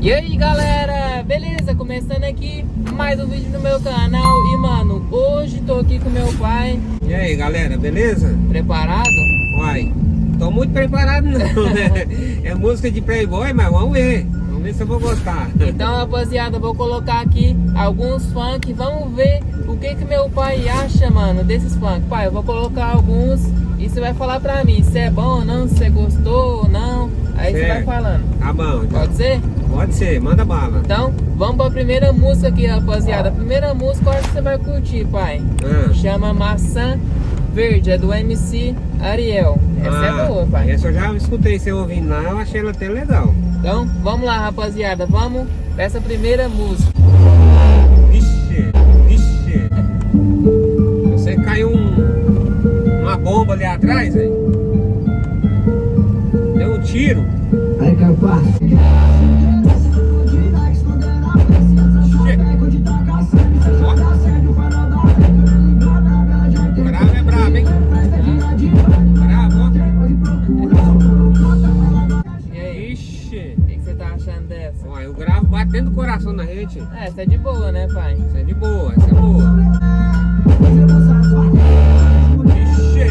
E aí galera, beleza? Começando aqui mais um vídeo no meu canal. E mano, hoje tô aqui com meu pai. E aí galera, beleza? Preparado? Uai, tô muito preparado não, né? É música de Playboy, mas vamos ver se eu vou gostar. Então rapaziada, eu vou colocar aqui alguns funk. Vamos ver o que meu pai acha, mano, desses funk. Pai, eu vou colocar alguns e você vai falar pra mim se é bom ou não, se você gostou ou não. Aí certo. Você vai falando. Tá bom, então. Pode ser? Pode ser, manda bala. Então, vamos pra primeira música aqui, rapaziada. A primeira música eu acho que você vai curtir, pai. Chama Maçã Verde, é do MC Ariel. Essa é boa, pai. Essa eu já escutei você ouvindo lá, eu achei ela até legal. Então, vamos lá, rapaziada. Vamos pra essa primeira música. Vixe. Você caiu uma bomba ali atrás, velho. Deu um tiro. Aí, capaz. Bravo é brabo, hein? Bravo, ó. E aí? Ixi. O que você tá achando dessa? Ó, eu gravo batendo o coração na gente. Essa é de boa, né, pai? Essa é de boa, essa é boa. Ixi.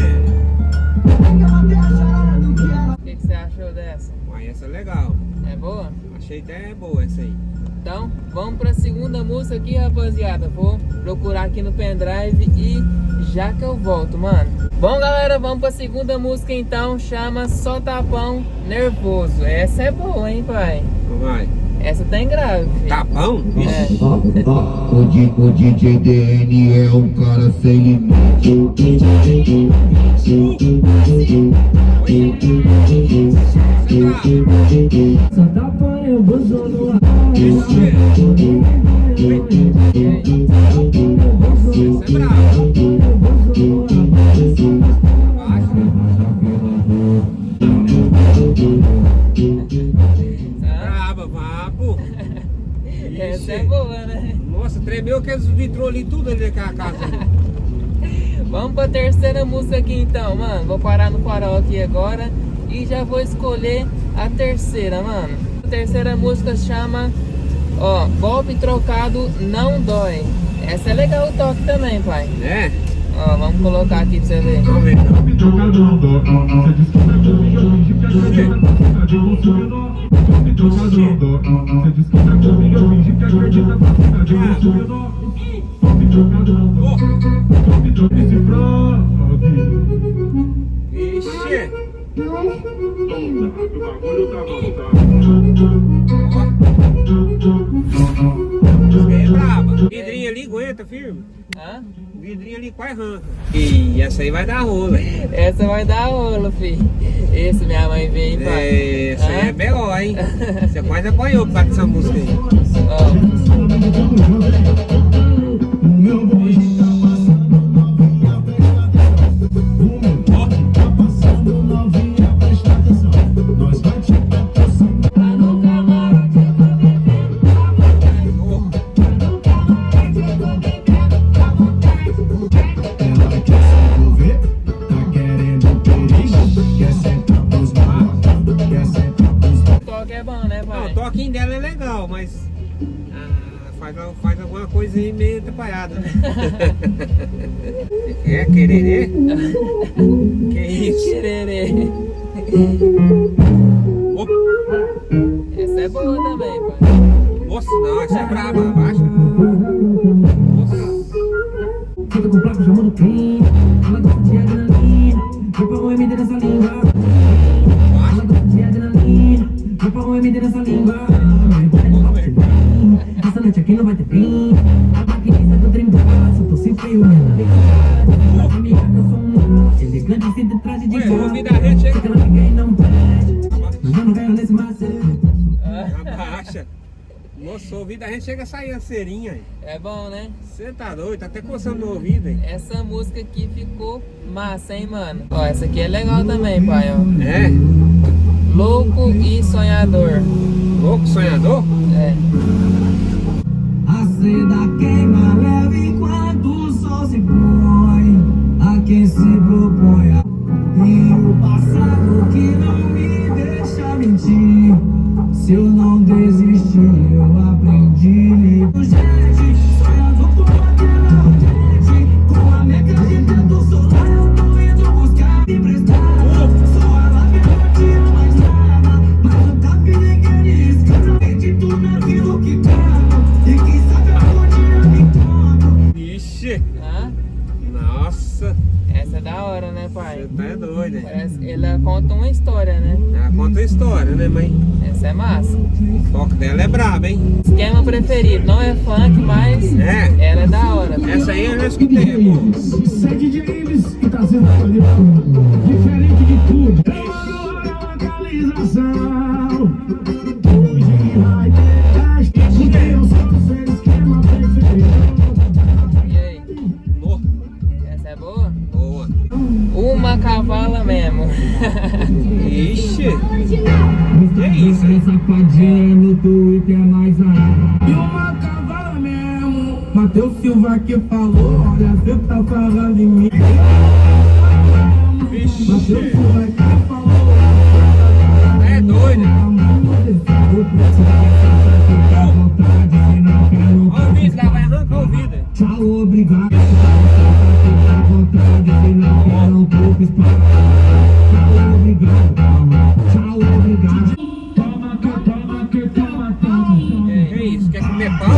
O que você achou dessa? Uai, essa é legal. É boa? Achei até boa essa aí. Então, vamos pra segunda música aqui, rapaziada. Vou procurar aqui no pendrive e já que eu volto, mano. Bom, galera, vamos pra segunda música então. Chama Só Tapão Nervoso. Essa é boa, hein, pai? Vai. Essa tá em grave. Tapão? É. O DJ DN é um cara sem limite. Só tapão nervoso no ar. Essa é brava. Brava, vapo. Essa é boa, né? Nossa, tremeu aqueles vitrô ali, tudo ali naquela casa. Vamos pra terceira música aqui então, mano. Vou parar no farol aqui agora e já vou escolher a terceira, mano. A terceira música chama, ó, Golpe Trocado Não Dói. Essa é legal o toque também, pai. É? Ó, vamos colocar aqui pra você ver. Vamos ver. Ixi. É braba. Vidrinho ali aguenta firme. Hã? Vidrinho ali quase arranca. E essa aí vai dar rola. Essa vai dar rolo, filho. Esse minha mãe veio, hein, pai. É, essa aí Hã? é B.O., hein? Você quase apanhou por causa dessa música aí. Ó. O toque é bom, né, Não, pai? o toquinho dela é legal, mas faz alguma coisa aí meio atrapalhada, né? É quererê? Que isso? Quererê. Opa. Essa é boa também, pai. Nossa, não, essa é braba, abaixa. Nossa. Fica com o placo chamando quem? Ela gosta de adrenalina. Vou pra um MD nessa língua. Ela gosta de adrenalina. Vou pra um MD nessa língua. Essa noite aqui não vai ter fim. A maquinista do trem passa. Tô sem freio, minha amiga, eu sou um elegante sem ter traje de Ué, carro. o ouvido da rede chega. Sei que ela fica e não pede. Mas eu não ganho nesse macete. Abaixa. Nossa, o ouvido da gente chega a sair a cerinha aí. É bom, né? Você tá doido, tá até coçando no ouvido, hein? Essa música aqui ficou massa, hein, mano? Ó, essa aqui é legal também, pai, ó. É? Louco e Sonhador. Louco sonhador? É. A seda queima leve enquanto o sol se põe. A quem se propõe a... E o passado que não me deixa mentir. Se eu não desistir Essa é massa. O toque dela é brabo, hein? Esquema preferido, não é funk, mas É. ela é da hora. Essa aí eu já escutei, amor. Sede James que tá sendo avaliado. Diferente de tudo. Eu mando a localização. Hoje vai ter porque eu sou seu esquema preferido. E aí? No. Essa é boa? Boa. Uma cavala mesmo. Ixi. Que isso, hein? Safadinha no Twitter mais a. E uma cavala mesmo. Matheus Silva que falou, olha, você tá falando em mim. Vixe. Matheus Silva que falou. É doido. Olha o vídeo lá, vai arrancar o vidro. Tchau, obrigado. Não pouco espaço. Tchau, obrigado. Tchau, obrigado. Toma, toma. Que isso? Quer comer pão?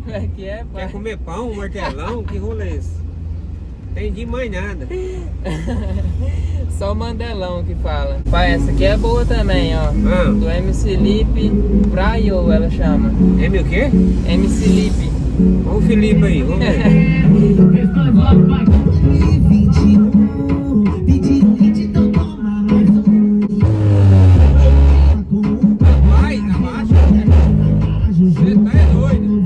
Como é que é, pai? Quer comer pão, martelão? Que rolê é esse? Entendi mais nada. Só o Mandelão que fala. Pai, essa aqui é boa também, ó. Ah. Do MC Lipe Praio, ela chama. M o quê? MC Lipe. Olha o Felipe aí, vamos ver. Vai, abaixa. Você tá é doido.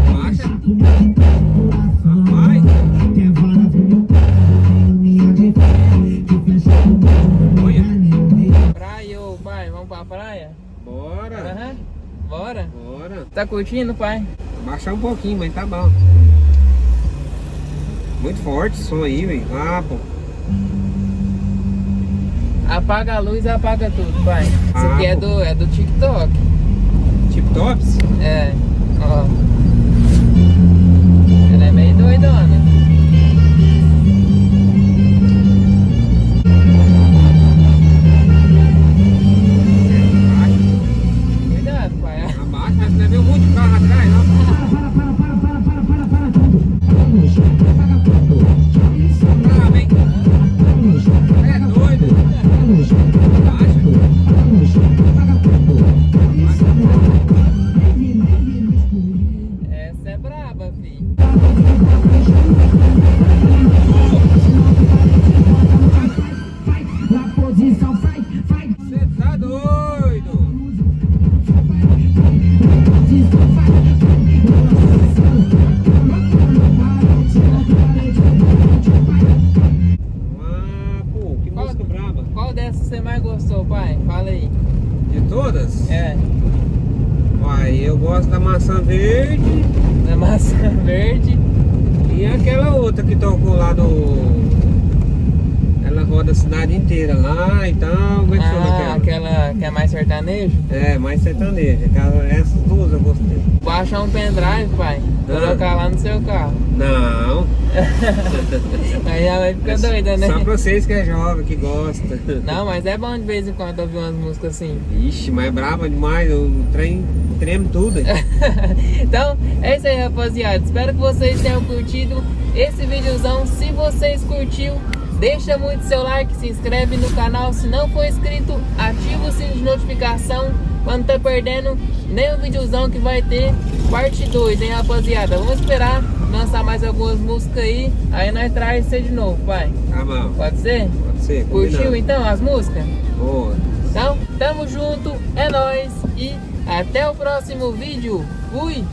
Abaixa. Vai. Olha. Praio, pai, vamos pra praia? Bora. Aham. Bora? Bora. Tá curtindo, pai? Baixar um pouquinho, mas tá bom. Muito forte o som aí, velho. Ah, pô. Apaga a luz e apaga tudo, pai. Isso Ah, aqui é pô. do TikTok. Tip tops? É, ó. Ela é meio doidona. Cuidado, pai. Abaixa, mas não é um monte de carro atrás, não. Bravo, hein? É doido. Abaixa. Essa é braba, filho. Na posição, vai. Você tá doido. Ah, pô, que Qual- música braba. Qual dessas você mais gostou, pai? Fala aí. De todas? É, Uai, eu gosto da maçã verde da maçã verde. e aquela outra que tocou lá no... Ela roda a cidade inteira lá e tal. Como é que chama aquela? Aquela que é mais sertanejo. É, mais sertaneja. Essas duas eu gostei. Baixa um pendrive, pai. Colocar lá no seu carro. Não. Aí ela vai ficar doida, né? Só pra vocês que é jovem, que gosta. Não, mas é bom de vez em quando ouvir umas músicas assim. Ixi, mas é brava demais. O trem treme tudo. Então, é isso aí, rapaziada. Espero que vocês tenham curtido esse videozão. Se vocês curtiu, deixa muito seu like, se inscreve no canal. Se não for inscrito, ativa o sininho de notificação pra não tá perdendo nenhum videozão que vai ter parte 2, hein, rapaziada. Vamos esperar lançar mais algumas músicas aí nós traz você de novo, pai. Tá bom. Pode ser? Pode ser. Curtiu combinado. então as músicas? Boa. Então, tamo junto, é nóis e até o próximo vídeo. Fui!